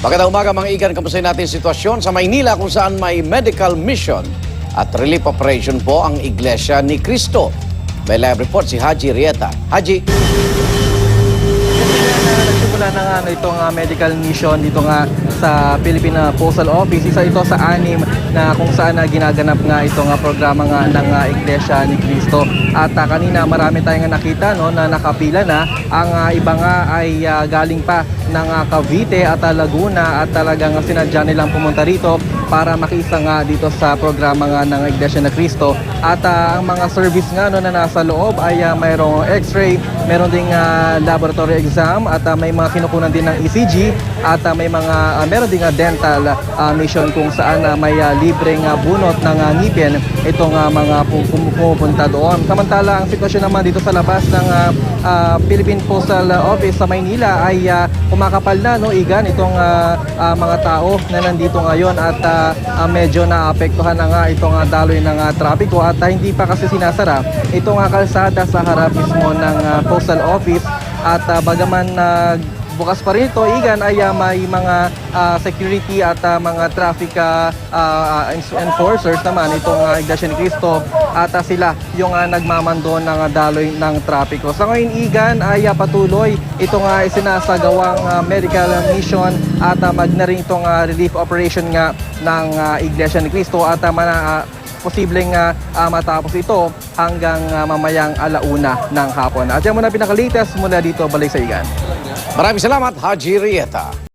Magandang umaga mga igan, kamusta natin sitwasyon sa Maynila kung saan may medical mission at relief operation po ang Iglesia ni Cristo. May live report si Haji Rieta. Haji. Nagsimula na nga itong medical mission dito nga sa Philippine Postal Office. Isa ito sa 6 na kung saan ginaganap nga itong programa nga ng Iglesia ni Cristo. At kanina marami tayong nakita na nakapila na. Ang iba nga ay galing pa ng Cavite at Laguna at talagang sinadya nilang pumunta rito para makisa nga dito sa programa nga ng Iglesia ni Cristo. At ang mga service nga na nasa loob ay mayroong x-ray, meron ding laboratory exam at may mga kinukunan din ng ECG at meron ding dental mission kung saan may libreng bunot ng ngipin itong mga pumupunta doon. Samantala, ang sitwasyon naman dito sa labas ng Philippine Postal Office sa Maynila ay kumakapal na igan itong mga tao na nandito ngayon at medyo naapektuhan na nga itong daloy ng trapiko at hindi pa kasi sinasara itong kalsada sa harap mismo ng Postal Office at bagaman bukas pa rin ito, igan ay may mga security at mga traffic enforcers naman itong Iglesia ni Cristo at sila yung nagmamando ng daloy ng trapiko. Sa ngayon, igan ay patuloy itong isinasagawang medical mission at magna rin itong relief operation nga ng Iglesia ni Cristo at posibleng matapos ito hanggang mamayang 1:00 ng hapon. At yan muna pinaka-latest mula dito, balik sa igan. Maraming salamat, Haji Rieta.